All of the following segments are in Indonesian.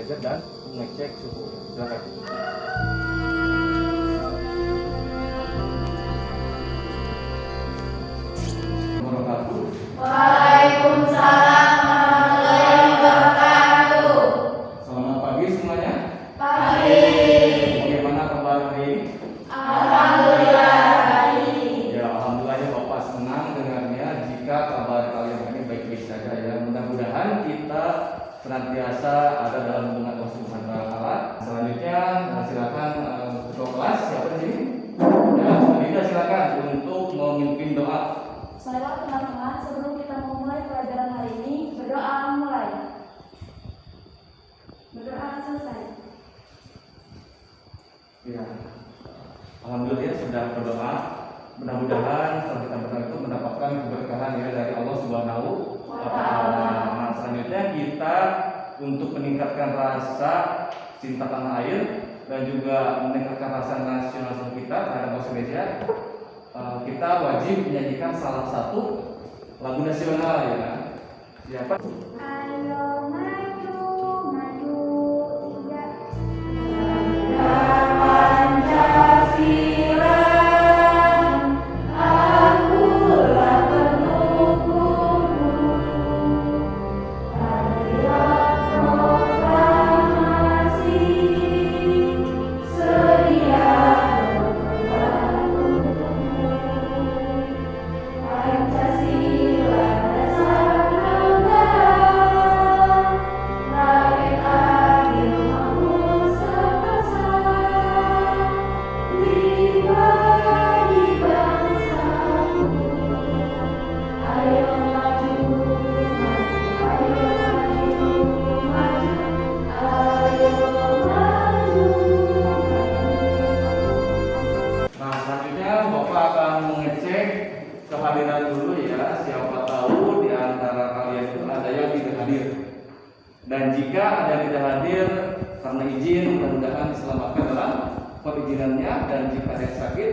derajat dan mengecek suhu. Silakan. Waalaikumsalam warahmatullahi wabarakatuh. Selamat pagi semuanya. Pagi. Bagaimana kabar hari ini? Alhamdulillah baik. Ya, alhamdulillah Bapak senang dengarnya jika kabar kalian ini baik-baik saja ya. Mudah-mudahan kita senantiasa ada dalam lindungan Allah Subhanahu wa taala. Selanjutnya silakan ketua kelas siapa di sini? Ya, Dinda silakan untuk memimpin doa. Baiklah teman-teman, sebelum kita memulai pelajaran hari ini, berdoa mulai. Berdoa selesai. Ya, alhamdulillah sudah berdoa. Mudah-mudahan setelah kita berdoa itu mendapatkan keberkahan ya dari Allah Subhanahu wa taala. Nah, selanjutnya kita untuk meningkatkan rasa cinta tanah air dan juga meningkatkan rasa nasionalisme kita terhadap bangsa Indonesia, kita wajib menyanyikan salah satu lagu nasional ya. Siapa? Ayo maju, maju, tiga. Pancasila, akulah pendukungmu. Hadiah proklamasi, sedia membantumu. Pancasila dasar negara, rakyat adil makmur sepersa, dibagi bangsaku. Ayo maju, maju, ayo maju, maju, ayo maju, Nah, selanjutnya Bapak akan mengecek kehadiran dulu ya. Siapa tahu di antara kalian itu ada yang tidak hadir. Dan jika ada yang tidak hadir karena izin, mudah-mudahan diselamatkan dalam perizinannya. Dan jika ada yang sakit,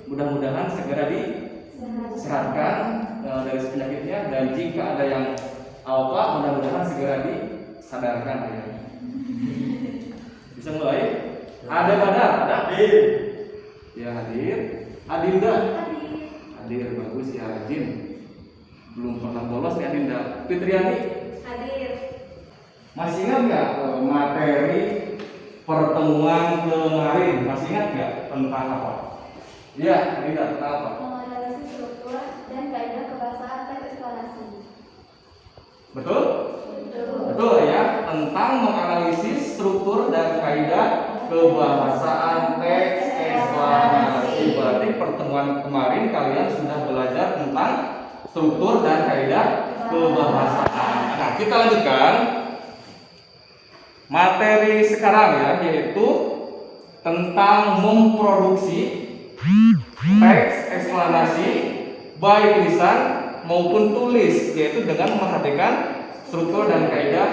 mudah-mudahan segera disehatkan dari penyakitnya. Dan jika ada yang apa, mudah-mudahan segera disadarkan ya. Bisa mulai? Ada Badar? Ada? Ya hadir. Adinda? Hadir, bagus ya Adin. Belum pernah bolos ya Adinda. Fitriani? hadir. Masih ingat nggak materi pertemuan kemarin? Masih ingat nggak tentang apa? Iya, Adinda tentang apa? Menganalisis struktur dan kaidah kebahasaan teks eksplanasi. Betul? Betul ya, tentang menganalisis struktur dan kaidah kebahasaan teks eksplanasi. Berarti pertemuan kemarin kalian sudah belajar tentang struktur dan kaidah kebahasaan. Nah, kita lanjutkan materi sekarang ya, yaitu tentang memproduksi teks eksplanasi baik tulisan maupun tulis, yaitu dengan memperhatikan struktur dan kaidah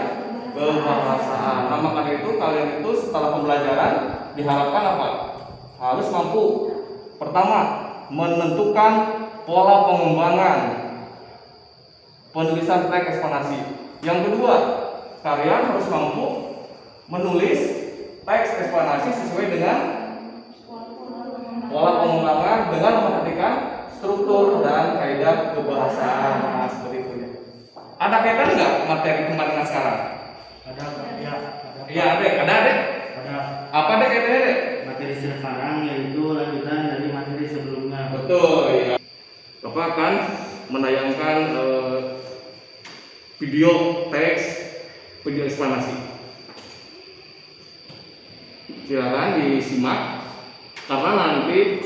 kebahasaan. Nah, maka itu kalian itu setelah pembelajaran diharapkan apa? Harus mampu pertama menentukan pola pengembangan penulisan teks eksplanasi. Yang kedua, kalian harus mampu menulis teks eksplanasi sesuai dengan pola pengembangan dengan memperhatikan struktur dan kaidah kebahasaan. Nah, seperti itu ya. Ada kaitan nggak materi kemarin dengan sekarang? Ada, ya, ada. Iya, ada. Ada Apa ada kaitannya, Dek? materi sekarang yaitu lanjutan dari materi sebelumnya. Betul ya. Bapak akan menayangkan video teks, video eksplanasi. Silakan disimak karena nanti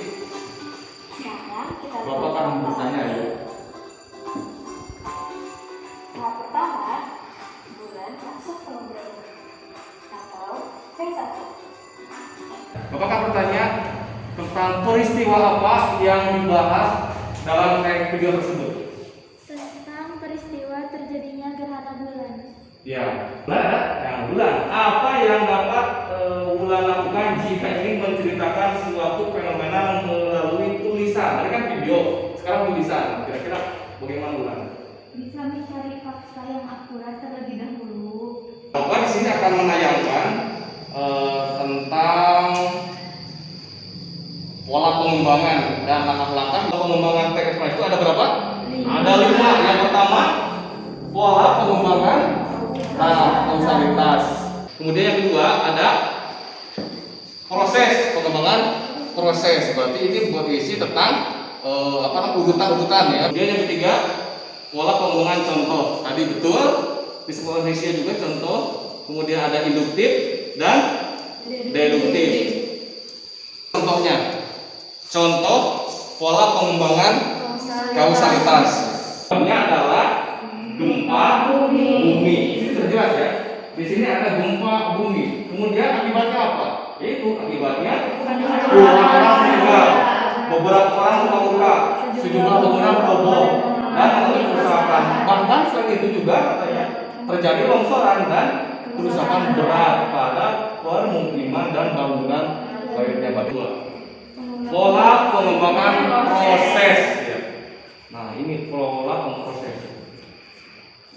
Sekarang kita Bapak akan bertanya ya. Tahap pertama, bulan masuk ke bulan atau V1. Bapak akan bertanya tentang peristiwa apa yang dibahas dalam teks video tersebut. Tentang peristiwa terjadinya gerhana bulan. Ya, bulan. Apa yang dapat Wulan lakukan jika ingin menceritakan suatu fenomena melalui tulisan? Tadi kan video, sekarang tulisan. Kira-kira bagaimana Wulan? Bisa mencari fakta yang akurat terlebih dahulu. Bapak di sini akan menayangkan tentang pola pengembangan dan langkah-langkah pengembangan teks ekspansi itu ada berapa? Ada 5. Yang pertama, pola pengembangan kausalitas. Kemudian yang kedua ada proses pengembangan proses. Berarti ini berisi tentang urutan-urutan ya. Kemudian yang ketiga, pola pengembangan contoh. Tadi betul disebut Indonesia juga contoh. Kemudian ada induktif dan deduktif. Contohnya, contoh pola pengembangan kausalitas. Contohnya adalah gempa bumi. Ini sudah jelas ya. Di sini ada gempa bumi. Kemudian akibatnya apa? Yaitu akibatnya orang meninggal, beberapa orang luka-luka, sejumlah bangunan roboh dan mengalami kerusakan. Bahkan selain itu juga katanya terjadi longsoran dan kerusakan berat pada permukiman dan bangunan lainnya. Pola pengembangan proses. Nah, ini pola pengembangan proses.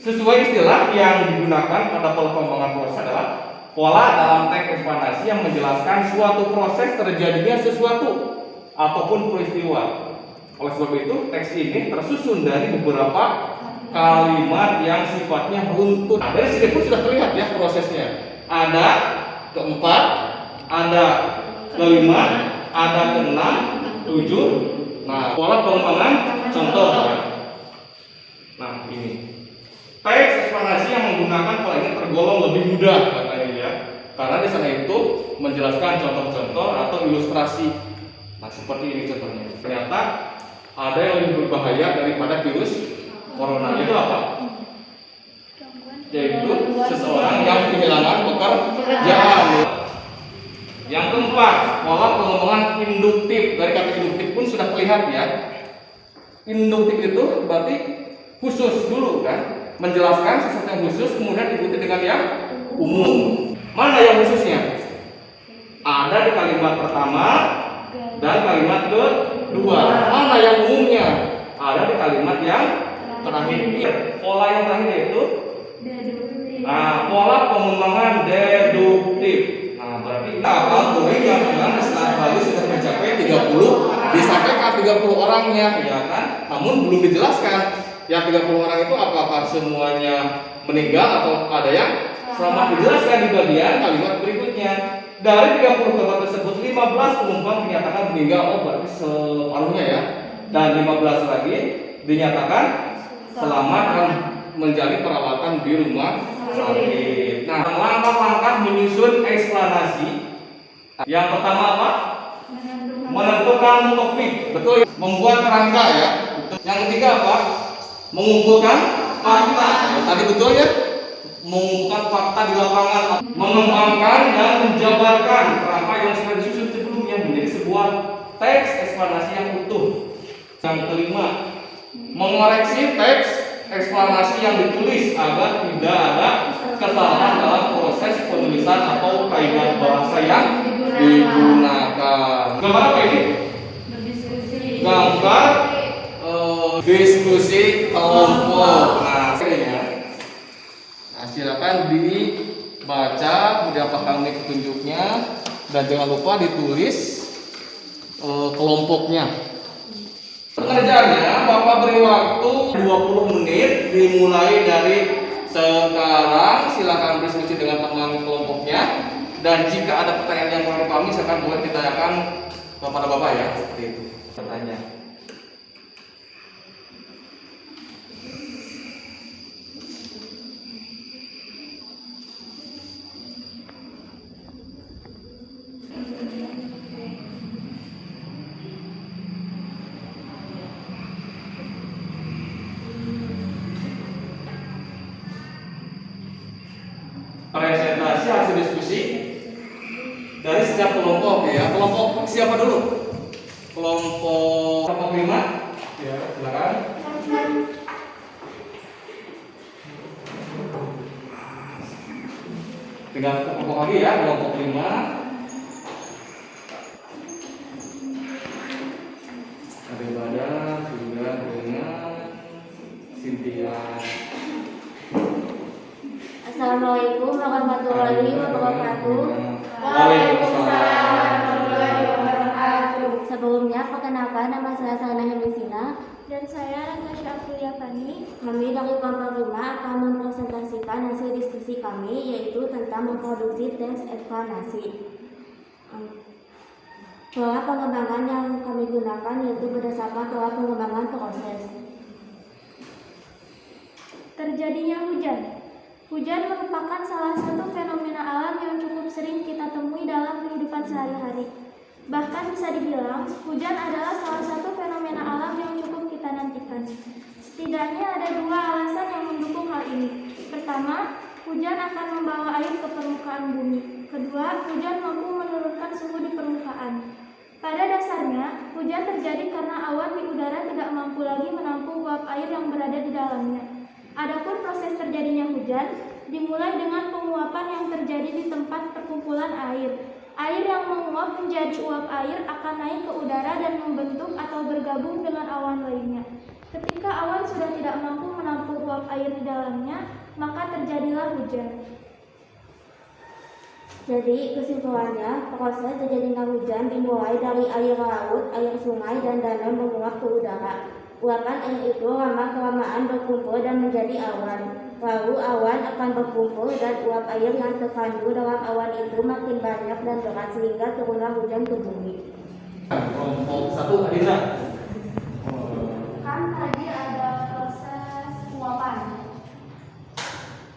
Sesuai istilah yang digunakan pada pola pengembangan proses adalah pola dalam teks eksplanasi yang menjelaskan suatu proses terjadinya sesuatu ataupun peristiwa. Oleh sebab itu, teks ini tersusun dari beberapa kalimat yang sifatnya runtut. Nah, dari sini pun sudah terlihat ya prosesnya. Ada keempat, ada kelima, ada keenam, 7. Nah, pola pengembangan contoh. Nah, ini teks eksplanasi yang menggunakan pola ini tergolong lebih mudah katanya ya, karena di sana itu menjelaskan contoh-contoh atau ilustrasi. Nah, seperti ini contohnya. Ternyata ada yang lebih berbahaya daripada virus corona. Itu apa? Yaitu seseorang yang kehilangan pekerjaan. Yang keempat, pola pengembangan induktif. Dari kata induktif pun sudah terlihat ya. Induktif itu berarti khusus dulu kan, menjelaskan sesuatu yang khusus kemudian diikuti dengan yang umum. Mana yang khususnya? Ada di kalimat pertama dan kalimat kedua. Mana yang umumnya? Ada di kalimat yang terakhir. Pola yang terakhir yaitu pola pengembangan deduktif. Nah, berarti kita akan boleh yang dengan setelah value sudah mencapai 30 disampaikan 30 orangnya ya kan. Namun belum dijelaskan yang 30 orang itu apakah semuanya meninggal atau ada yang selamat. Dijelaskan di bagian kalimat berikutnya. Dari 30 korban tersebut 15 penumpang dinyatakan meninggal, berarti separuhnya ya. Dan 15 lagi dinyatakan selamat dan menjalani perawatan di rumah sakit. Nah, langkah-langkah menyusun eksplanasi. Yang pertama apa? Menentukan topik. Betul. Membuat kerangka ya. Yang ketiga apa? Mengumpulkan fakta. Tadi betul ya? Mengumpulkan fakta di lapangan, mengembangkan dan menjabarkan kerangka yang sudah disusun sebelumnya menjadi sebuah teks eksplanasi yang utuh. Yang kelima, mengoreksi teks eksplanasi yang ditulis agar tidak ada kesalahan dalam proses penulisan atau kaidah bahasa yang digunakan. Gambar apa ini? Gambar diskusi kelompok. Nah, silakan dibaca, kemudian pahami petunjuknya, dan jangan lupa ditulis kelompoknya. Pengerjaannya Bapak beri waktu 20 menit dimulai dari sekarang. Silakan berdiskusi dengan teman kelompoknya, dan jika ada pertanyaan yang kurang dipahami silakan boleh ditanyakan kepada Bapak ya, seperti itu. Pertanyaan. Presentasi hasil diskusi dari setiap kelompok ya. Kelompok siapa dulu? Kelompok 5 ya, silakan. Tinggal kelompok lagi ya, kelompok 5. Ada Badan, sudah dengan Cynthia. Assalamualaikum Assalamualaikum warahmatullahi wabarakatuh. Waalaikumsalam warahmatullahi wabarakatuh. Sebelumnya, perkenalkan nama saya Sarana Hemisina. Dan saya Natasha Aprilyavani. Kami dari kelompok 5 akan mempresentasikan hasil diskusi kami, yaitu tentang memproduksi teks eksplanasi. Pola pengembangan yang kami gunakan yaitu berdasarkan pola pengembangan proses. Terjadinya hujan. Hujan merupakan salah satu fenomena alam yang cukup sering kita temui dalam kehidupan sehari-hari. Bahkan bisa dibilang, hujan adalah salah satu fenomena alam yang cukup kita nantikan. Setidaknya ada dua alasan yang mendukung hal ini. Pertama, hujan akan membawa air ke permukaan bumi. Kedua, hujan mampu menurunkan suhu di permukaan. Pada dasarnya, hujan terjadi karena awan di udara tidak mampu lagi menampung uap air yang berada di dalamnya. Adapun proses terjadinya hujan dimulai dengan penguapan yang terjadi di tempat perkumpulan air. Air yang menguap menjadi uap air akan naik ke udara dan membentuk atau bergabung dengan awan lainnya. Ketika awan sudah tidak mampu menampung uap air di dalamnya, maka terjadilah hujan. Jadi, kesimpulannya, proses terjadinya hujan dimulai dari air laut, air sungai, dan danau menguap ke udara. Uapan air itu lama-kelamaan berkumpul dan menjadi awan. Lalu awan akan berkumpul dan uap air yang terkandung dalam awan itu makin banyak dan berat sehingga turunlah hujan ke bumi. Kelompok 1 Adina. Kan tadi ada proses penguapan.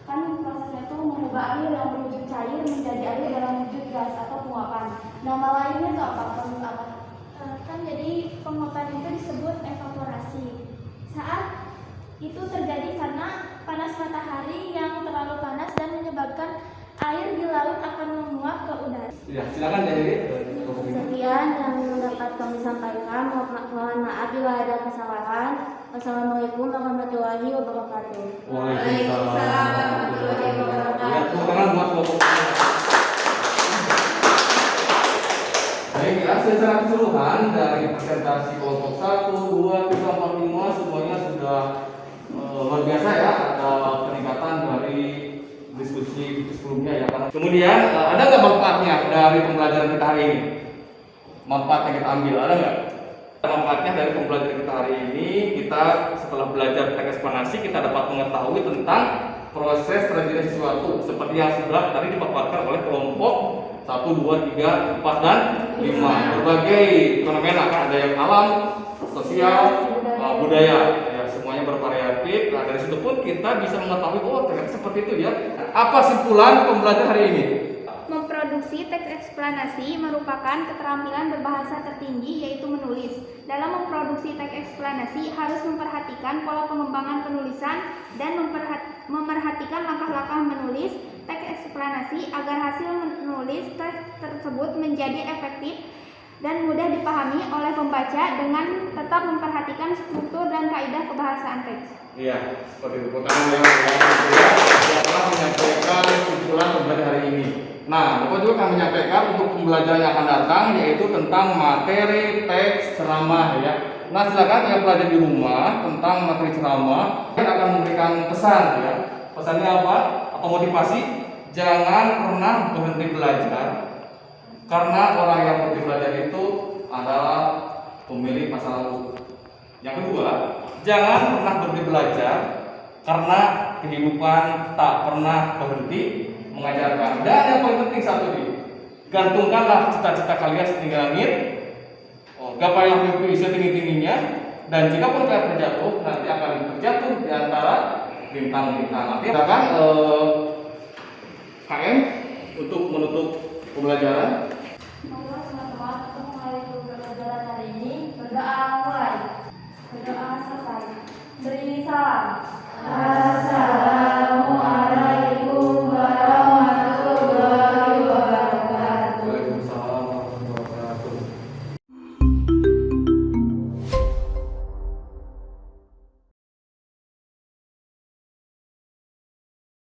Kan prosesnya itu mengubah air yang berwujud cair menjadi air dalam wujud gas atau penguapan. Nama lainnya itu apa? Proses apa? Kan jadi penguapan itu disebut evaporasi. Saat itu terjadi karena panas matahari yang terlalu panas dan menyebabkan air di laut akan menguap ke udara. Ya, silakan jadi. Sekian yang dapat kami sampaikan. Mohon maaf bila ada kesalahan. Wassalamualaikum warahmatullahi wabarakatuh. Waalaikumsalam warahmatullahi wabarakatuh. Ya, tepuk tangan buat kelompok. Baik ya, secara keseluruhan dari presentasi kelompok 1, 2, 3, 4, 5 semuanya sudah luar biasa ya, ada peningkatan dari diskusi sebelumnya ya. Kemudian ada nggak manfaatnya dari pembelajaran kita hari ini? Manfaat yang kita ambil ada nggak? Manfaatnya dari pembelajaran kita hari ini, kita setelah belajar teks eksplanasi kita dapat mengetahui tentang proses terjadinya sesuatu seperti yang sudah tadi dipaparkan oleh kelompok 1, 2, 3, 4, dan 5. Berbagai fenomena kan, ada yang alam, sosial, budaya, ya semuanya bervariatif. Nah, dari situ pun kita bisa mengetahui ternyata seperti itu ya. Apa simpulan pembelajaran hari ini? Memproduksi teks eksplanasi merupakan keterampilan berbahasa tertinggi, yaitu menulis. Dalam memproduksi teks eksplanasi harus memperhatikan pola pengembangan penulisan dan memerhatikan langkah-langkah menulis teks eksplanasi agar hasil menulis teks tersebut menjadi efektif dan mudah dipahami oleh pembaca dengan tetap memperhatikan struktur dan kaidah kebahasaan teks. Iya, seperti itu. Yang telah menyampaikan simpulan pembelajaran hari ini. Nah, Bapak juga akan menyampaikan untuk pembelajaran yang akan datang, yaitu tentang materi teks ceramah ya. Nah, silakan yang belajar di rumah tentang materi ceramah, kita akan memberikan pesan ya. Pesannya apa? Atau motivasi? Jangan pernah berhenti belajar, karena orang yang berhenti belajar itu adalah pemilik masa lalu. Yang kedua, jangan pernah berhenti belajar, karena kehidupan tak pernah berhenti mengajarkan. Dan yang paling penting satu ini, gantungkanlah cita-cita kalian setinggi langit, gapailah mimpi setinggi-tingginya, dan jika pun kalian terjatuh, nanti akan terjatuh di antara bintang-bintang. Nanti akan KM untuk menutup pembelajaran.